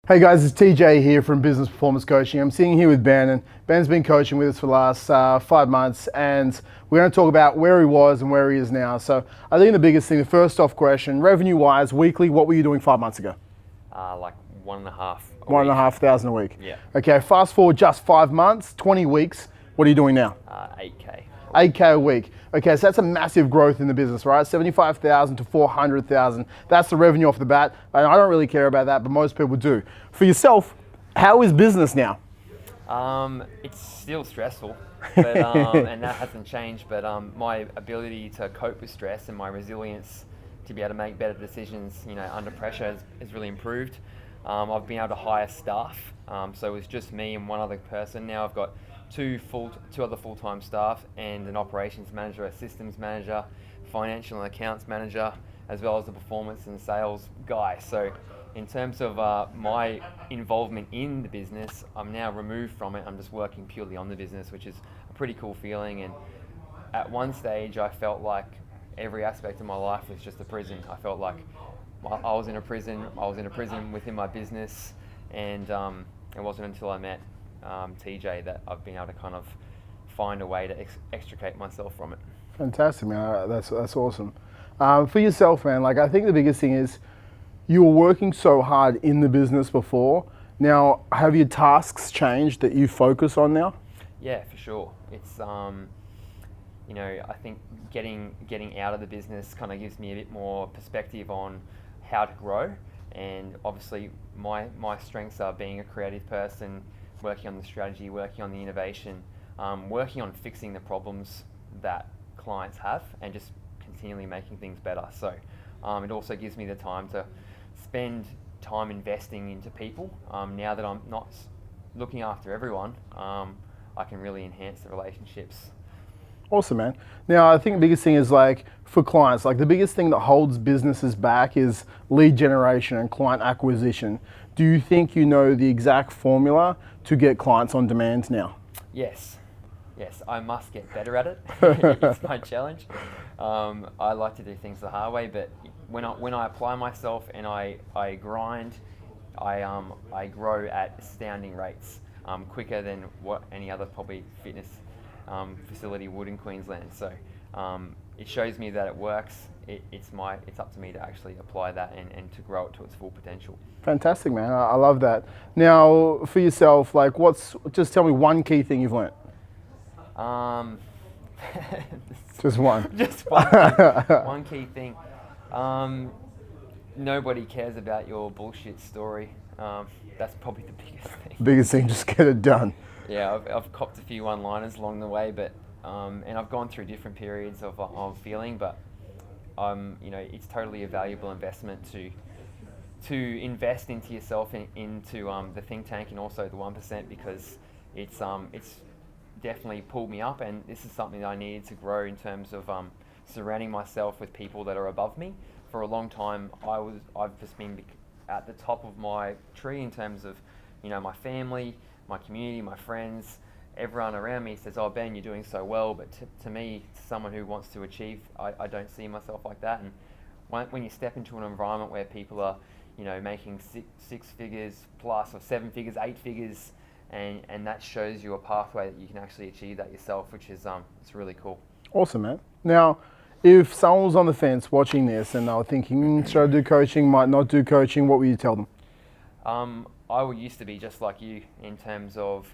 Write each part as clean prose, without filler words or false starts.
Hey guys, it's TJ here from Business Performance Coaching. I'm sitting here with Ben, and Ben's been coaching with us for the last 5 months, and we're going to talk about where he was and where he is now. So I think the biggest thing, the first off question, revenue-wise, weekly, what were you doing 5 months ago? Like 1.5. One and a half thousand a week. Yeah. Okay, fast forward just 5 months, 20 weeks, what are you doing now? 8K. 8K a week. Okay, so that's a massive growth in the business, right? 75,000 to 400,000. That's the revenue off the bat. And I don't really care about that, but most people do. For yourself, how is business now? It's still stressful, but, and that hasn't changed. But my ability to cope with stress and my resilience to be able to make better decisions, under pressure has really improved. I've been able to hire staff, so it's just me and one other person. Now I've got two other full-time staff and an operations manager, a systems manager, financial and accounts manager, as well as a performance and sales guy. So in terms of my involvement in the business, I'm now removed from it. I'm just working purely on the business, which is a pretty cool feeling. And at one stage, I felt like every aspect of my life was just a prison. I felt like I was in a prison. I was in a prison within my business, and it wasn't until I met TJ that I've been able to kind of find a way to extricate myself from it. Fantastic, man. That's awesome. For yourself, man, like I think the biggest thing is you were working so hard in the business before. Now, have your tasks changed that you focus on now? Yeah, for sure. It's I think getting out of the business kind of gives me a bit more perspective on how to grow. And obviously, my strengths are being a creative person, working on the strategy, working on the innovation, working on fixing the problems that clients have, and just continually making things better. So it also gives me the time to spend time investing into people. Now that I'm not looking after everyone, I can really enhance the relationships. Awesome, man. Now, I think the biggest thing is like for clients, like the biggest thing that holds businesses back is lead generation and client acquisition. Do you think you know the exact formula to get clients on demand now? Yes, I must get better at it. It's my challenge. I like to do things the hard way, but when I apply myself and I grind, I grow at astounding rates, quicker than what any other probably fitness facility would in Queensland. So it shows me that it works. It's up to me to actually apply that and to grow it to its full potential. Fantastic, man. I love that. Now, for yourself, like just tell me one key thing you've learned. Just one. Just one key thing. Nobody cares about your bullshit story. That's probably the biggest thing. Biggest thing, just get it done. Yeah, I've copped a few one-liners along the way, but and I've gone through different periods of feeling, but it's totally a valuable investment to invest into yourself and into the think tank and also the 1%, because it's definitely pulled me up, and this is something that I needed to grow in terms of surrounding myself with people that are above me. For a long time, I've just been at the top of my tree in terms of my family, my community, my friends. Everyone around me says, "Oh, Ben, you're doing so well," but to me, to someone who wants to achieve, I don't see myself like that. And when you step into an environment where people are making six figures plus, or 7 figures, 8 figures, and that shows you a pathway that you can actually achieve that yourself, which is it's really cool. Awesome, man. Now, if someone was on the fence watching this and they were thinking, should I do coaching, might not do coaching, what would you tell them? I used to be just like you in terms of,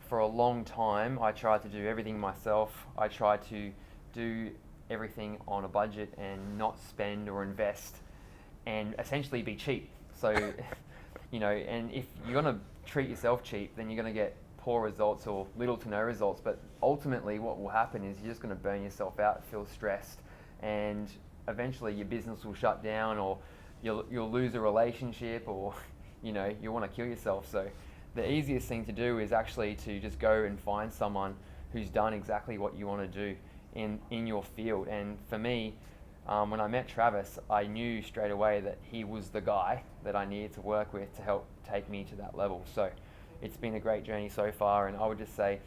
for a long time, I tried to do everything myself. I tried to do everything on a budget and not spend or invest and essentially be cheap. So, and if you're going to treat yourself cheap, then you're going to get poor results or little to no results. But ultimately what will happen is you're just going to burn yourself out, feel stressed, and eventually your business will shut down, or you'll lose a relationship, or you want to kill yourself. So the easiest thing to do is actually to just go and find someone who's done exactly what you want to do in your field. And for me, when I met Travis, I knew straight away that he was the guy that I needed to work with to help take me to that level. So it's been a great journey so far, and I would just say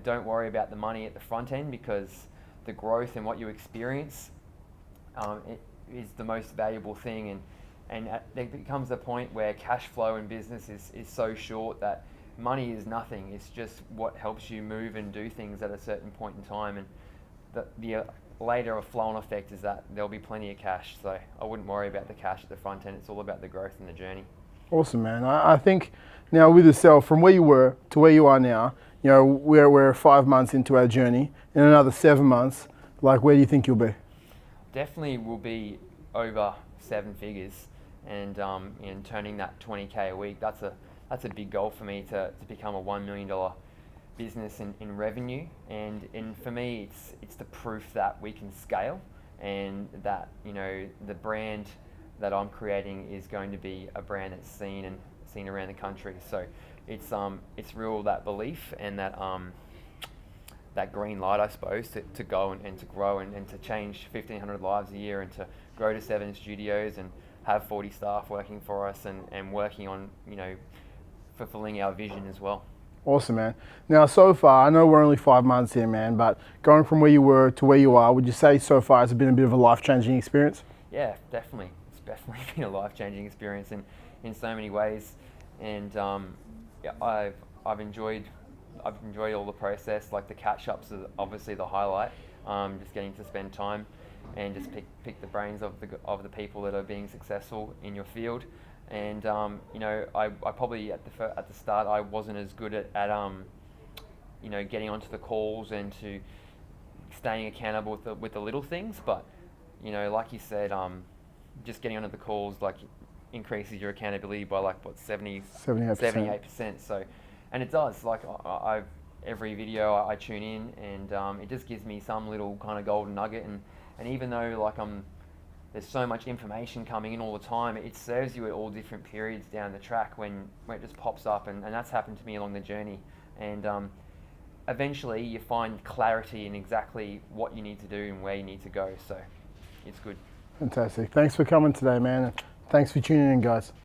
don't worry about the money at the front end, because the growth and what you experience it is the most valuable thing. And And there becomes a point where cash flow in business is so short that money is nothing. It's just what helps you move and do things at a certain point in time. And the later flow-on effect is that there'll be plenty of cash. So I wouldn't worry about the cash at the front end. It's all about the growth and the journey. Awesome, man. I think now with yourself, from where you were to where you are now, you know, we're 5 months into our journey. In another 7 months, like, where do you think you'll be? Definitely will be over 7 figures, and turning that 20K a week. That's a big goal for me to become a $1 million business in revenue, and for me it's the proof that we can scale, and that, you know, the brand that I'm creating is going to be a brand that's seen around the country. So it's real, that belief and that green light, I suppose, to go and to grow and to change 1,500 lives a year, and to grow to 7 studios and have 40 staff working for us and working on, you know, fulfilling our vision as well. Awesome, man. Now, so far, I know we're only 5 months here, man, but going from where you were to where you are, would you say so far it's been a bit of a life-changing experience? Yeah, definitely. It's definitely been a life-changing experience in so many ways, and yeah, I've enjoyed all the process. Like, the catch-ups are obviously the highlight. Just getting to spend time and just pick the brains of the people that are being successful in your field. And you know, I probably at the start I wasn't as good at you know, getting onto the calls and to staying accountable with the little things. But, you know, like you said, just getting onto the calls, like, increases your accountability by, like, what, 78%. So, and it does. Like, every video I tune in, and it just gives me some little kind of golden nugget. And even though, like, there's so much information coming in all the time, it serves you at all different periods down the track when it just pops up, and that's happened to me along the journey. And eventually you find clarity in exactly what you need to do and where you need to go. So it's good. Fantastic. Thanks for coming today, man. And thanks for tuning in, guys.